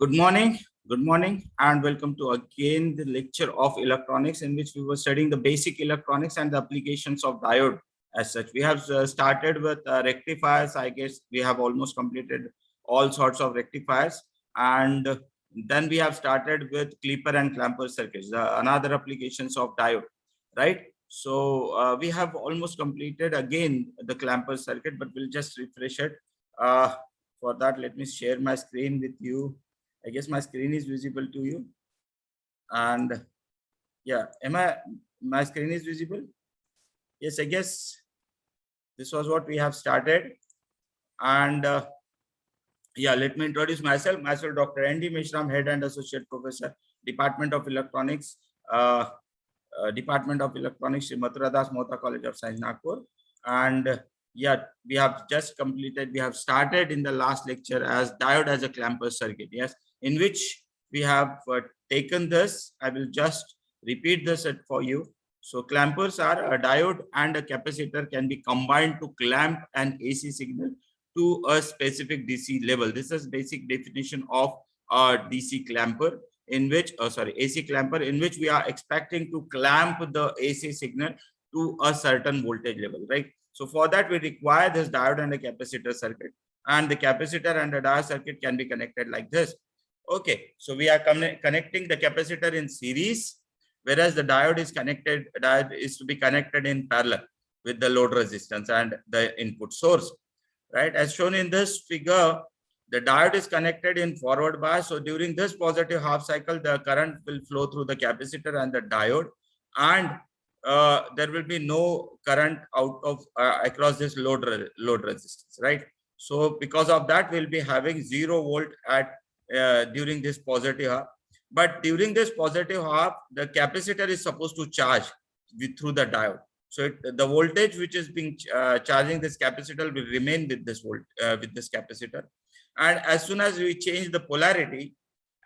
Good morning, and welcome to again the lecture of electronics, in which we were studying the basic electronics and the applications of diode. As such, we have started with rectifiers. I guess we have almost completed all sorts of rectifiers, and then we have started with clipper and clamper circuits, another applications of diode, right? So we have almost completed again the clamper circuit, but we'll just refresh it. Uh, for that, let me share my screen with you. I guess my screen is visible to you. And yeah, my screen is visible? Yes, I guess this was what we have started. And yeah, let me introduce myself. Myself, Dr. N.D. Mishram, Head and Associate Professor, Department of Electronics, Department of Electronics, Mathura Das Mohta College of Science, Nagpur. And yeah, we have just completed, we have started in the last lecture as diode as a clamper circuit, yes, in which we have taken this. I will just repeat this for you. So clampers are a diode and a capacitor can be combined to clamp an AC signal to a specific DC level. This is basic definition of a DC clamper, in which, AC clamper, in which we are expecting to clamp the AC signal to a certain voltage level, right? So for that, we require this diode and a capacitor circuit, and the capacitor and the diode circuit can be connected like this. Okay, so we are connecting the capacitor in series, whereas the diode is to be connected in parallel with the load resistance and the input source, right? As shown in this figure, the diode is connected in forward bias. So during this positive half cycle, the current will flow through the capacitor and the diode, and there will be no current out of across this load resistance, right? So because of that, we'll be having 0 volt at during this positive half. But during this positive half, the capacitor is supposed to charge through the diode. So the voltage which is being charging this capacitor will remain with this with this capacitor. And as soon as we change the polarity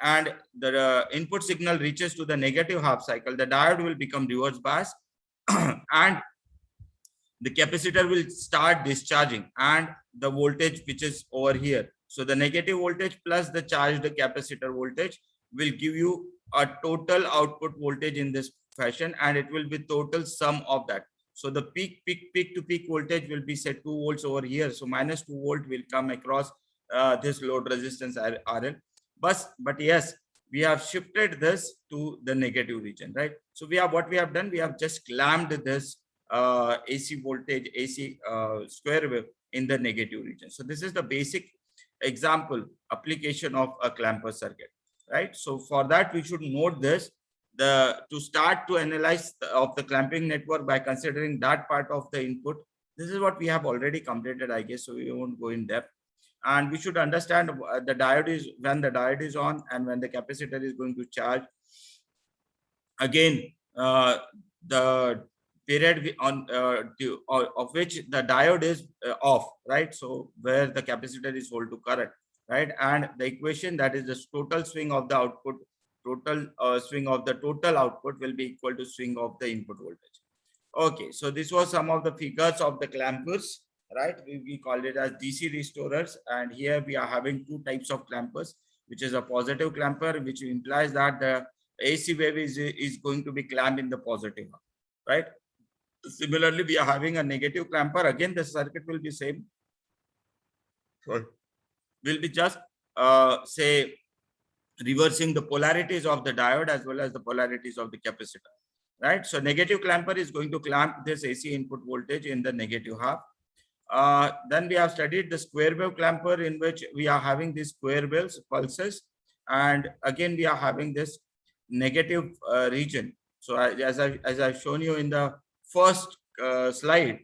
and the input signal reaches to the negative half cycle, the diode will become reverse bias and the capacitor will start discharging, and the voltage which is over here, so the negative voltage plus the charged capacitor voltage will give you a total output voltage in this fashion, and it will be total sum of that. So the peak to peak voltage will be set 2 volts over here. So minus 2 volt will come across this load resistance RL. But yes, we have shifted this to the negative region, right? So what we have done, we have just clamped this AC voltage, AC square wave in the negative region. So this is the basic example application of a clamper circuit, right? So for that, we should note this. To start to analyze of the clamping network by considering that part of the input, this is what we have already completed, I guess, so we won't go in depth. And we should understand the diode is when the diode is on and when the capacitor is going to charge. Again, the period of which the diode is off, right? So where the capacitor is hold to current, right? And the equation, that is the total swing of the output, total swing of the total output will be equal to swing of the input voltage. Okay, so this was some of the figures of the clampers, right? We called it as DC restorers, and here we are having two types of clampers, which is a positive clamper, which implies that the AC wave is going to be clamped in the positive, right? Similarly, we are having a negative clamper. Again, the circuit will be same. Sorry. We'll be just say reversing the polarities of the diode as well as the polarities of the capacitor, right? So negative clamper is going to clamp this AC input voltage in the negative half. Then we have studied the square wave clamper, in which we are having these square waves pulses, and again we are having this negative region. So as I've shown you in the first slide,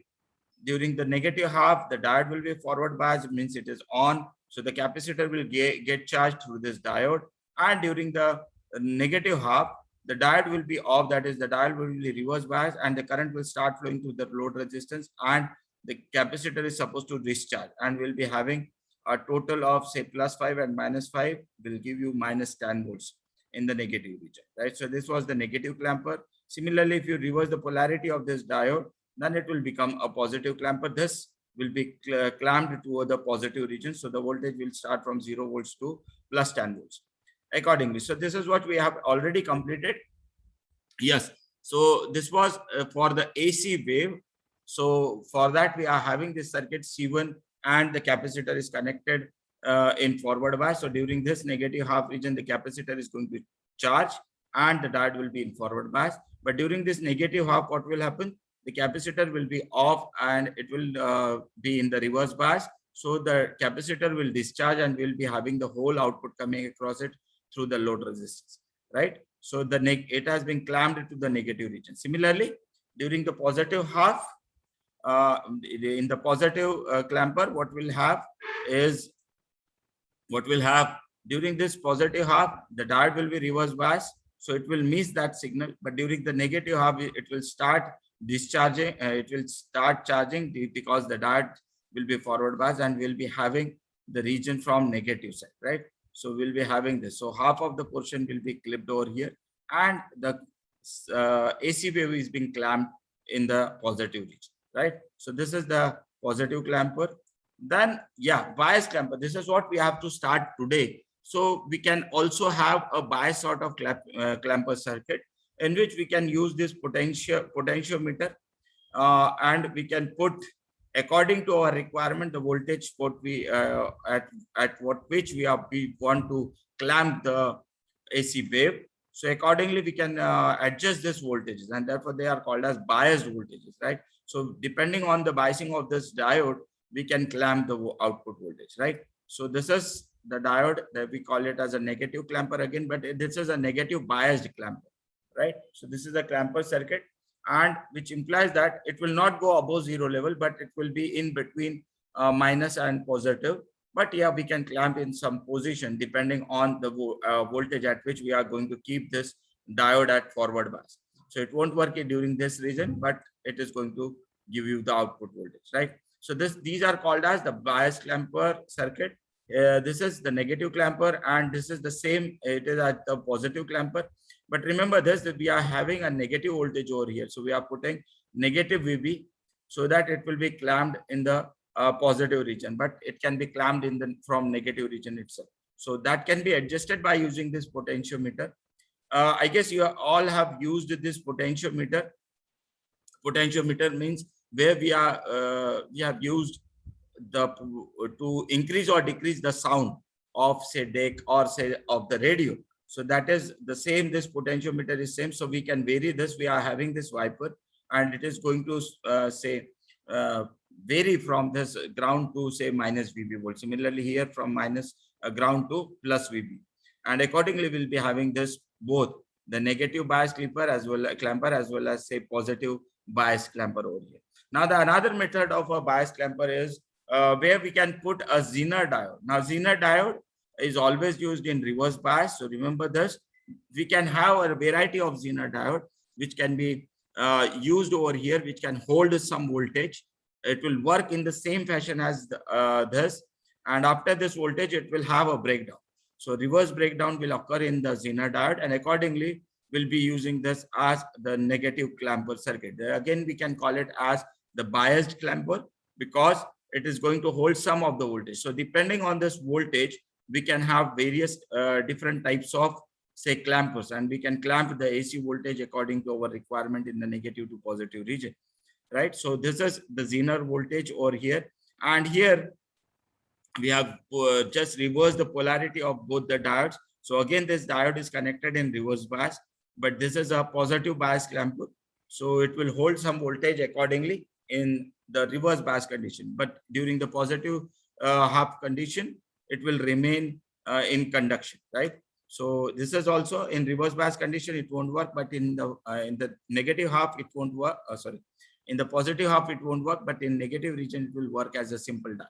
during the negative half, the diode will be forward bias, means it is on. So the capacitor will get charged through this diode. And during the negative half, the diode will be off, that is the diode will be reverse bias, and the current will start flowing through the load resistance, and the capacitor is supposed to discharge, and we'll be having a total of say +5 and -5 will give you -10 volts in the negative region, right? So this was the negative clamper. Similarly, if you reverse the polarity of this diode, then it will become a positive clamper. This will be clamped toward the positive region. So the voltage will start from 0 volts to +10 volts. accordingly. So this is what we have already completed. Yes. So this was for the AC wave. So for that, we are having this circuit C1 and the capacitor is connected in forward bias. So during this negative half region, the capacitor is going to charge and the diode will be in forward bias. But during this negative half, what will happen? The capacitor will be off and it will be in the reverse bias. So the capacitor will discharge and we'll be having the whole output coming across it through the load resistance, right? So it has been clamped to the negative region. Similarly, during the positive half, in the positive clamper, what we'll have is during this positive half, the diode will be reverse bias, so it will miss that signal. But during the negative half, it will start discharging. It will start charging because the diode will be forward bias and we'll be having the region from negative side, right? So we'll be having this. So half of the portion will be clipped over here, and the AC wave is being clamped in the positive region, right? So this is the positive clamper. Then, yeah, bias clamper. This is what we have to start today. So we can also have a bias sort of clamper circuit in which we can use this potentiometer, and we can put, according to our requirement, the voltage what we at what which we want to clamp the AC wave. So accordingly, we can adjust this voltages, and therefore they are called as biased voltages, right? So depending on the biasing of this diode, we can clamp the output voltage, right? So this is the diode that we call it as a negative clamper again, but this is a negative biased clamper, right? So this is a clamper circuit, and which implies that it will not go above zero level, but it will be in between minus and positive. But yeah, we can clamp in some position depending on the voltage at which we are going to keep this diode at forward bias. So it won't work during this region, but it is going to give you the output voltage, right? So these are called as the bias clamper circuit. This is the negative clamper, and this is the same. It is at the positive clamper. But remember this, that we are having a negative voltage over here. So we are putting negative VB so that it will be clamped in the positive region, but it can be clamped in the from negative region itself. So that can be adjusted by using this potentiometer. I guess you all have used this potentiometer. Potentiometer means where we have used the to increase or decrease the sound of say deck or say of the radio. So that is the same. This potentiometer is same. So we can vary this. We are having this wiper, and it is going to vary from this ground to say minus VB volt. Similarly here from minus ground to plus VB, and accordingly we'll be having this both the negative bias clamper as well as say positive bias clamper over here. Now the another method of a bias clamper is where we can put a Zener diode. Now Zener diode is always used in reverse bias. So remember this, we can have a variety of Zener diode which can be used over here, which can hold some voltage. It will work in the same fashion as this, and after this voltage it will have a breakdown. So reverse breakdown will occur in the Zener diode, and accordingly we'll be using this as the negative clamper circuit. Again, we can call it as the biased clamper because it is going to hold some of the voltage. So depending on this voltage, we can have various different types of say clampers, and we can clamp the AC voltage according to our requirement in the negative to positive region, right? So this is the Zener voltage over here, and here we have just reversed the polarity of both the diodes. So again, this diode is connected in reverse bias, but this is a positive bias clamper. So it will hold some voltage accordingly in the reverse bias condition. But during the positive half condition, it will remain in conduction, right? So this is also in reverse bias condition, it won't work, but in the negative half, it won't work. Sorry, in the positive half, it won't work, but in negative region, it will work as a simple diode,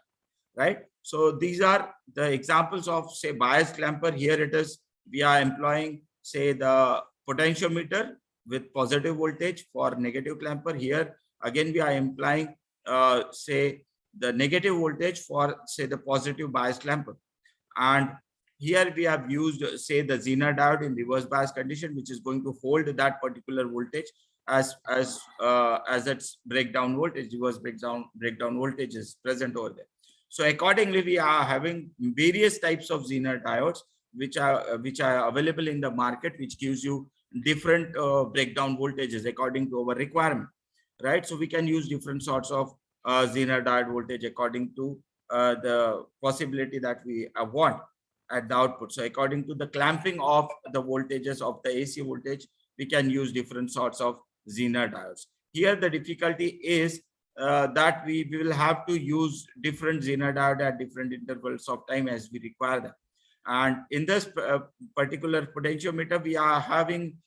right? So these are the examples of say bias clamper. Here it is, we are employing say the potentiometer with positive voltage. For negative clamper, here again we are implying say the negative voltage for say the positive bias clamper, and here we have used say the Zener diode in reverse bias condition, which is going to hold that particular voltage as its breakdown voltage. Reverse breakdown voltage is present over there. So accordingly, we are having various types of Zener diodes which are available in the market, which gives you different breakdown voltages according to our requirement, right? So we can use different sorts of Zener diode voltage according to the possibility that we want at the output. So according to the clamping of the voltages of the AC voltage, we can use different sorts of Zener diodes. Here the difficulty is that we will have to use different Zener diode at different intervals of time as we require them. And in this particular potentiometer, we are having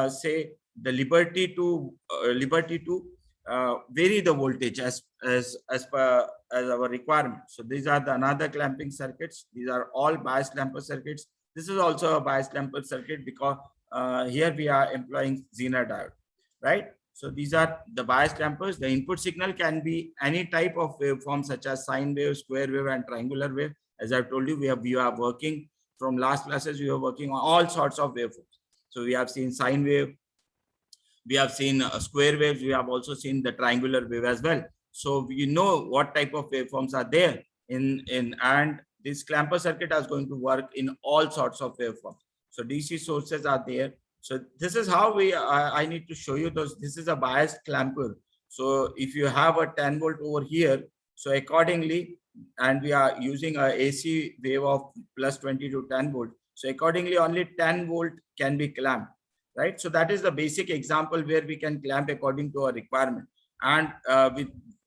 say the liberty to vary the voltage as per as our requirement. So these are the another clamping circuits. These are all bias clamper circuits. This is also a bias clamper circuit because here we are employing Zener diode, right? So these are the bias clampers. The input signal can be any type of waveform such as sine wave, square wave, and triangular wave. As I've told you, we are working from last classes. We are working on all sorts of waveforms. So we have seen sine wave, we have seen square waves, we have also seen the triangular wave as well. So you know what type of waveforms are there and this clamper circuit is going to work in all sorts of waveforms. So DC sources are there. So this is how I need to show you those. This is a biased clamper. So if you have a 10 volt over here, so accordingly, and we are using a AC wave of plus 20 to 10 volt. So accordingly, only 10 volt can be clamped, right? So that is the basic example where we can clamp according to our requirement. And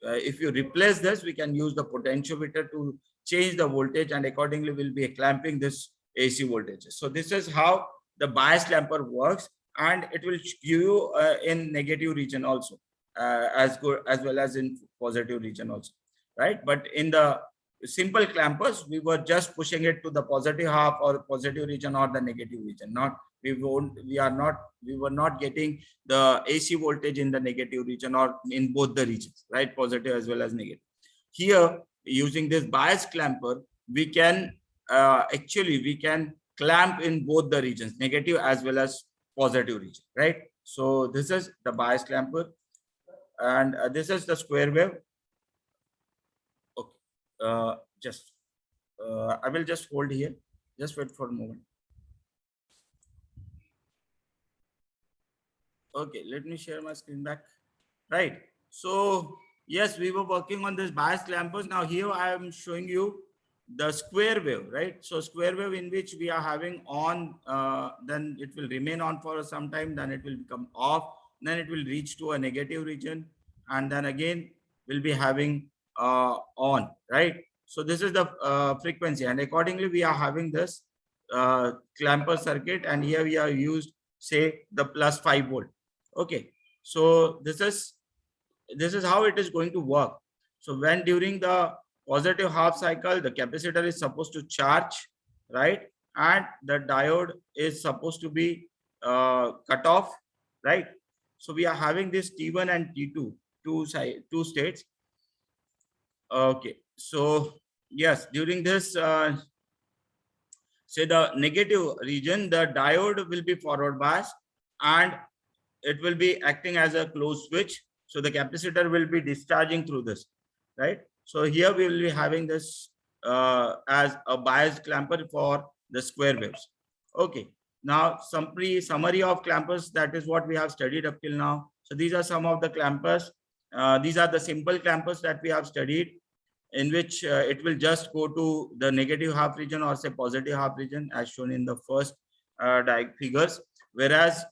if you replace this, we can use the potentiometer to change the voltage, and accordingly we'll be clamping this AC voltages. So this is how the bias clamper works, and it will give you in negative region also as good as well as in positive region also, right? But in the simple clampers, we were just pushing it to the positive half or positive region or the negative region. We were not getting the AC voltage in the negative region or in both the regions, right? Positive as well as negative. Here, using this bias clamper, we can we can clamp in both the regions, negative as well as positive region, right? So this is the bias clamper, and this is the square wave. Okay, I will just hold here. Just wait for a moment. Okay, let me share my screen back. Right. So yes, we were working on this bias clampers. Now here I am showing you the square wave, right? So square wave in which we are having on, then it will remain on for some time, then it will become off, then it will reach to a negative region, and then again we'll be having on, right? So this is the frequency, and accordingly we are having this clamper circuit, and here we are used say the plus 5 volt. Okay, so this is how it is going to work. So when during the positive half cycle, the capacitor is supposed to charge, right? And the diode is supposed to be cut off, right? So we are having this T1 and T2, two states. Okay, so yes, during this, say the negative region, the diode will be forward biased and it will be acting as a closed switch. So the capacitor will be discharging through this, right? So here we will be having this as a biased clamper for the square waves. Okay. Now summary of clampers, that is what we have studied up till now. So these are some of the clampers. These are the simple clampers that we have studied, in which it will just go to the negative half region or say positive half region as shown in the first figures. Whereas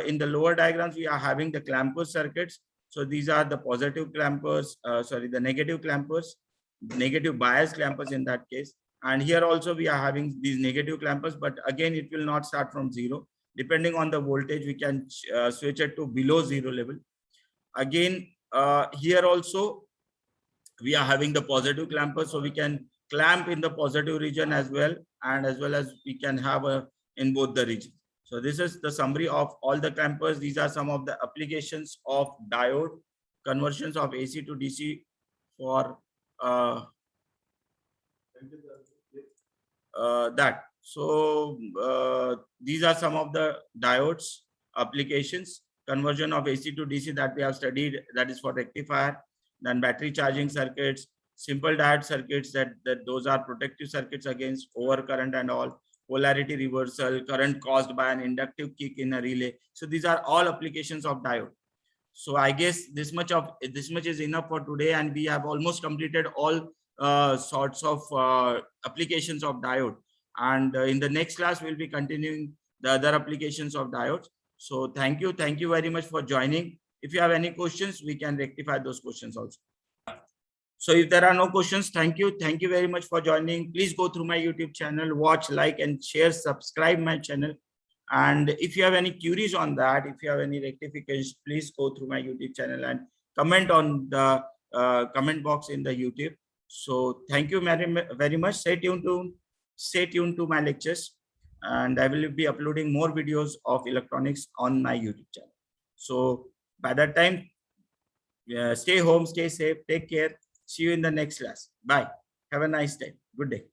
in the lower diagrams, we are having the clamper circuits. So these are the positive clampers, the negative clampers, negative bias clampers in that case. And here also we are having these negative clampers, but again, it will not start from zero. Depending on the voltage, we can switch it to below zero level. Again, here also, we are having the positive clamper, so we can clamp in the positive region as well, and as well as we can have in both the regions. So this is the summary of all the clampers. These are some of the applications of diode, conversions of AC to DC for that. So these are some of the diodes applications, conversion of AC to DC that we have studied, that is for rectifier. Then battery charging circuits, simple diode circuits, that those are protective circuits against overcurrent and all. polarity reversal, current caused by an inductive kick in a relay. So these are all applications of diode. So I guess this much is enough for today, and we have almost completed all sorts of applications of diode. And in the next class, we'll be continuing the other applications of diodes. So thank you very much for joining. If you have any questions, we can rectify those questions also. So if there are no questions, thank you very much for joining. Please go through my YouTube channel, watch, like, and share, subscribe my channel. And if you have any queries on that, if you have any rectifications, please go through my YouTube channel and comment on the comment box in the YouTube. So thank you very much. Stay tuned to my lectures, and I will be uploading more videos of electronics on my YouTube channel. So by that time, stay home, stay safe, take care. See you in the next class. Bye. Have a nice day. Good day.